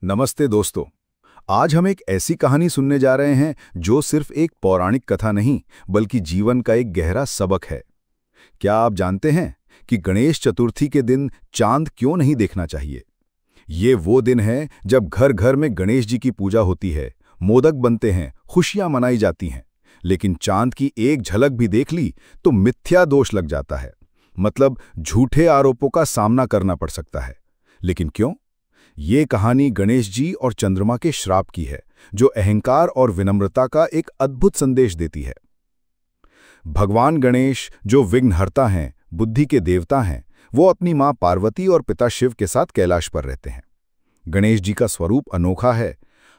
नमस्ते दोस्तों। आज हम एक ऐसी कहानी सुनने जा रहे हैं जो सिर्फ एक पौराणिक कथा नहीं बल्कि जीवन का एक गहरा सबक है। क्या आप जानते हैं कि गणेश चतुर्थी के दिन चांद क्यों नहीं देखना चाहिए? ये वो दिन है जब घर घर में गणेश जी की पूजा होती है, मोदक बनते हैं, खुशियां मनाई जाती हैं। लेकिन चांद की एक झलक भी देख ली तो मिथ्या दोष लग जाता है, मतलब झूठे आरोपों का सामना करना पड़ सकता है। लेकिन क्यों? ये कहानी गणेश जी और चंद्रमा के श्राप की है, जो अहंकार और विनम्रता का एक अद्भुत संदेश देती है। भगवान गणेश, जो विघ्नहर्ता हैं, बुद्धि के देवता हैं, वो अपनी मां पार्वती और पिता शिव के साथ कैलाश पर रहते हैं। गणेश जी का स्वरूप अनोखा है,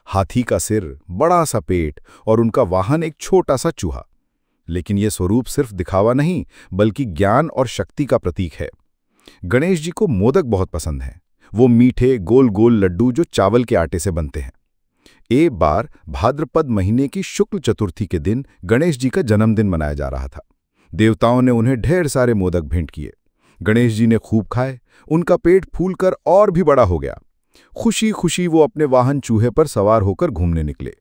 हाथी का सिर, बड़ा सा पेट और उनका वाहन एक छोटा सा चूहा। लेकिन यह स्वरूप सिर्फ दिखावा नहीं बल्कि ज्ञान और शक्ति का प्रतीक है। गणेश जी को मोदक बहुत पसंद हैं, वो मीठे गोल गोल लड्डू जो चावल के आटे से बनते हैं। एक बार भाद्रपद महीने की शुक्ल चतुर्थी के दिन गणेश जी का जन्मदिन मनाया जा रहा था। देवताओं ने उन्हें ढेर सारे मोदक भेंट किए। गणेश जी ने खूब खाए, उनका पेट फूलकर और भी बड़ा हो गया। खुशी खुशी वो अपने वाहन चूहे पर सवार होकर घूमने निकले।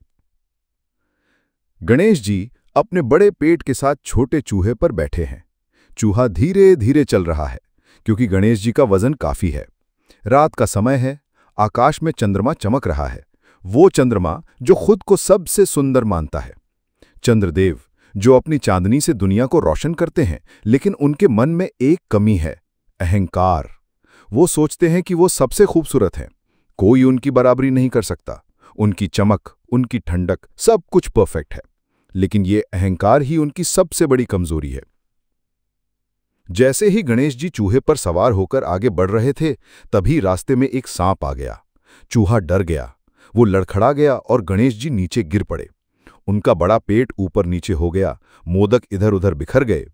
गणेश जी अपने बड़े पेट के साथ छोटे चूहे पर बैठे हैं। चूहा धीरे धीरे चल रहा है क्योंकि गणेश जी का वजन काफी है। रात का समय है, आकाश में चंद्रमा चमक रहा है, वो चंद्रमा जो खुद को सबसे सुंदर मानता है। चंद्रदेव जो अपनी चांदनी से दुनिया को रोशन करते हैं, लेकिन उनके मन में एक कमी है, अहंकार। वो सोचते हैं कि वो सबसे खूबसूरत हैं, कोई उनकी बराबरी नहीं कर सकता। उनकी चमक, उनकी ठंडक, सब कुछ परफेक्ट है। लेकिन ये अहंकार ही उनकी सबसे बड़ी कमजोरी है। जैसे ही गणेश जी चूहे पर सवार होकर आगे बढ़ रहे थे, तभी रास्ते में एक सांप आ गया। चूहा डर गया, वो लड़खड़ा गया और गणेश जी नीचे गिर पड़े। उनका बड़ा पेट ऊपर नीचे हो गया, मोदक इधर उधर बिखर गए।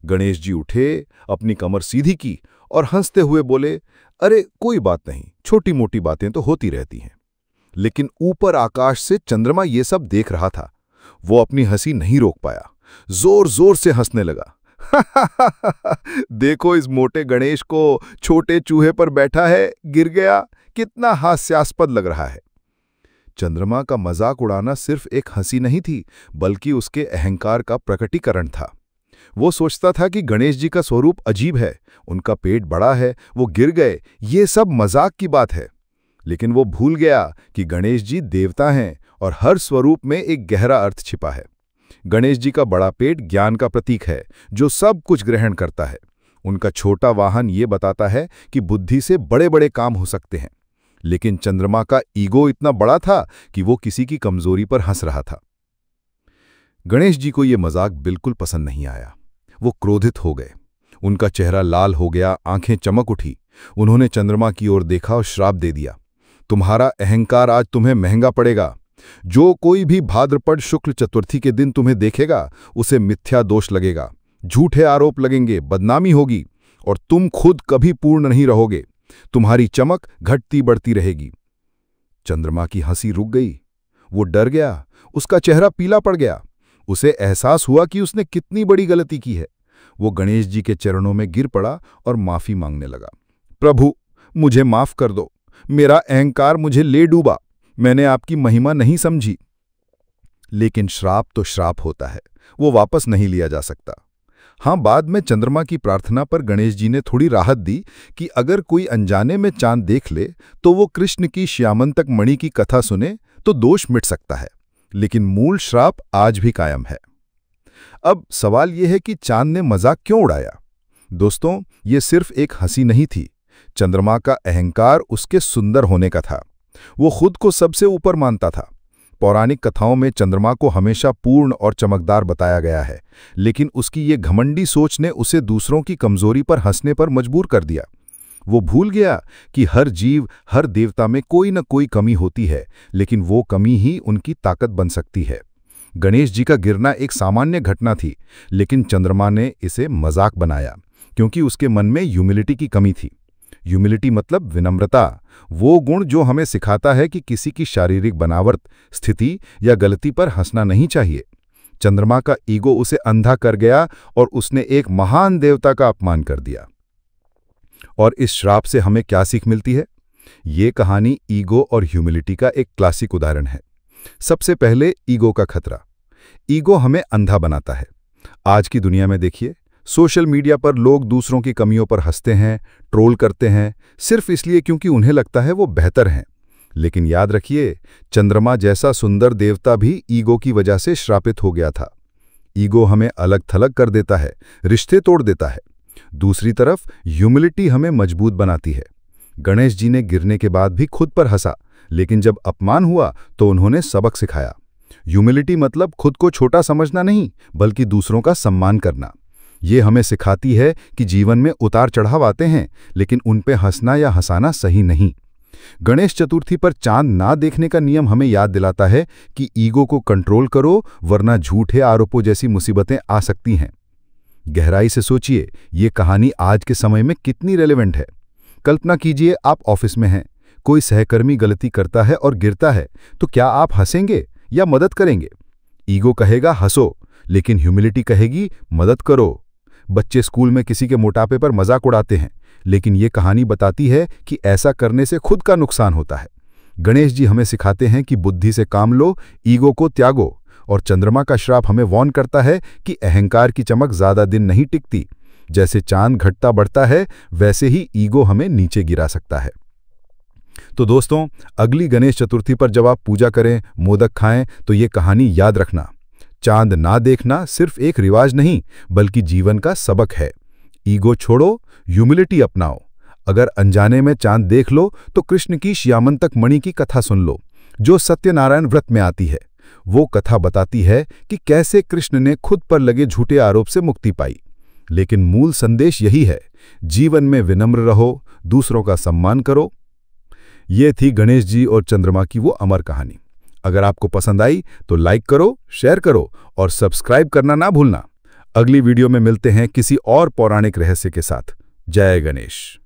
गणेश जी उठे, अपनी कमर सीधी की और हंसते हुए बोले, अरे कोई बात नहीं, छोटी मोटी बातें तो होती रहती हैं। लेकिन ऊपर आकाश से चंद्रमा ये सब देख रहा था। वो अपनी हंसी नहीं रोक पाया, जोर जोर से हंसने लगा। देखो इस मोटे गणेश को, छोटे चूहे पर बैठा है, गिर गया, कितना हास्यास्पद लग रहा है। चंद्रमा का मजाक उड़ाना सिर्फ एक हंसी नहीं थी, बल्कि उसके अहंकार का प्रकटीकरण था। वो सोचता था कि गणेश जी का स्वरूप अजीब है, उनका पेट बड़ा है, वो गिर गए, ये सब मजाक की बात है। लेकिन वो भूल गया कि गणेश जी देवता हैं और हर स्वरूप में एक गहरा अर्थ छिपा है। गणेश जी का बड़ा पेट ज्ञान का प्रतीक है, जो सब कुछ ग्रहण करता है। उनका छोटा वाहन ये बताता है कि बुद्धि से बड़े बड़े काम हो सकते हैं। लेकिन चंद्रमा का ईगो इतना बड़ा था कि वो किसी की कमजोरी पर हंस रहा था। गणेश जी को ये मजाक बिल्कुल पसंद नहीं आया। वो क्रोधित हो गए, उनका चेहरा लाल हो गया, आंखें चमक उठी। उन्होंने चंद्रमा की ओर देखा और श्राप दे दिया, तुम्हारा अहंकार आज तुम्हें महंगा पड़ेगा। जो कोई भी भाद्रपद शुक्ल चतुर्थी के दिन तुम्हें देखेगा, उसे मिथ्या दोष लगेगा, झूठे आरोप लगेंगे, बदनामी होगी और तुम खुद कभी पूर्ण नहीं रहोगे। तुम्हारी चमक घटती बढ़ती रहेगी। चंद्रमा की हंसी रुक गई, वो डर गया, उसका चेहरा पीला पड़ गया। उसे एहसास हुआ कि उसने कितनी बड़ी गलती की है। वो गणेश जी के चरणों में गिर पड़ा और माफी मांगने लगा। प्रभु, मुझे माफ कर दो, मेरा अहंकार मुझे ले डूबा, मैंने आपकी महिमा नहीं समझी। लेकिन श्राप तो श्राप होता है, वो वापस नहीं लिया जा सकता। हाँ, बाद में चंद्रमा की प्रार्थना पर गणेश जी ने थोड़ी राहत दी कि अगर कोई अनजाने में चांद देख ले तो वो कृष्ण की श्यामंतक मणि की कथा सुने तो दोष मिट सकता है। लेकिन मूल श्राप आज भी कायम है। अब सवाल यह है कि चांद ने मजाक क्यों उड़ाया? दोस्तों, ये सिर्फ एक हंसी नहीं थी। चंद्रमा का अहंकार उसके सुंदर होने का था। वो खुद को सबसे ऊपर मानता था। पौराणिक कथाओं में चंद्रमा को हमेशा पूर्ण और चमकदार बताया गया है, लेकिन उसकी ये घमंडी सोच ने उसे दूसरों की कमजोरी पर हंसने पर मजबूर कर दिया। वो भूल गया कि हर जीव, हर देवता में कोई न कोई कमी होती है, लेकिन वो कमी ही उनकी ताकत बन सकती है। गणेश जी का गिरना एक सामान्य घटना थी, लेकिन चंद्रमा ने इसे मजाक बनाया क्योंकि उसके मन में ह्यूमिलिटी की कमी थी। ह्यूमिलिटी मतलब विनम्रता, वो गुण जो हमें सिखाता है कि किसी की शारीरिक बनावट, स्थिति या गलती पर हंसना नहीं चाहिए। चंद्रमा का ईगो उसे अंधा कर गया और उसने एक महान देवता का अपमान कर दिया। और इस श्राप से हमें क्या सीख मिलती है? ये कहानी ईगो और ह्यूमिलिटी का एक क्लासिक उदाहरण है। सबसे पहले ईगो का खतरा। ईगो हमें अंधा बनाता है। आज की दुनिया में देखिए, सोशल मीडिया पर लोग दूसरों की कमियों पर हंसते हैं, ट्रोल करते हैं, सिर्फ इसलिए क्योंकि उन्हें लगता है वो बेहतर हैं। लेकिन याद रखिए, चंद्रमा जैसा सुंदर देवता भी ईगो की वजह से श्रापित हो गया था। ईगो हमें अलग थलग कर देता है, रिश्ते तोड़ देता है। दूसरी तरफ ह्यूमिलिटी हमें मजबूत बनाती है। गणेश जी ने गिरने के बाद भी खुद पर हंसा, लेकिन जब अपमान हुआ तो उन्होंने सबक सिखाया। ह्यूमिलिटी मतलब खुद को छोटा समझना नहीं, बल्कि दूसरों का सम्मान करना। ये हमें सिखाती है कि जीवन में उतार चढ़ाव आते हैं, लेकिन उन पे हंसना या हंसाना सही नहीं। गणेश चतुर्थी पर चांद ना देखने का नियम हमें याद दिलाता है कि ईगो को कंट्रोल करो, वरना झूठे आरोपों जैसी मुसीबतें आ सकती हैं। गहराई से सोचिए, ये कहानी आज के समय में कितनी रेलेवेंट है। कल्पना कीजिए, आप ऑफिस में हैं, कोई सहकर्मी गलती करता है और गिरता है, तो क्या आप हंसेंगे या मदद करेंगे? ईगो कहेगा हंसो, लेकिन ह्यूमिलिटी कहेगी मदद करो। बच्चे स्कूल में किसी के मोटापे पर मजाक उड़ाते हैं, लेकिन ये कहानी बताती है कि ऐसा करने से खुद का नुकसान होता है। गणेश जी हमें सिखाते हैं कि बुद्धि से काम लो, ईगो को त्यागो। और चंद्रमा का श्राप हमें वार्न करता है कि अहंकार की चमक ज्यादा दिन नहीं टिकती। जैसे चांद घटता बढ़ता है, वैसे ही ईगो हमें नीचे गिरा सकता है। तो दोस्तों, अगली गणेश चतुर्थी पर जब आप पूजा करें, मोदक खाएं, तो ये कहानी याद रखना। चांद ना देखना सिर्फ एक रिवाज नहीं, बल्कि जीवन का सबक है। ईगो छोड़ो, ह्यूमिलिटी अपनाओ। अगर अनजाने में चांद देख लो, तो कृष्ण की श्यामंतक मणि की कथा सुन लो, जो सत्यनारायण व्रत में आती है। वो कथा बताती है कि कैसे कृष्ण ने खुद पर लगे झूठे आरोप से मुक्ति पाई। लेकिन मूल संदेश यही है, जीवन में विनम्र रहो, दूसरों का सम्मान करो। ये थी गणेश जी और चंद्रमा की वो अमर कहानी। अगर आपको पसंद आई तो लाइक करो, शेयर करो और सब्सक्राइब करना ना भूलना। अगली वीडियो में मिलते हैं किसी और पौराणिक रहस्य के साथ। जय गणेश।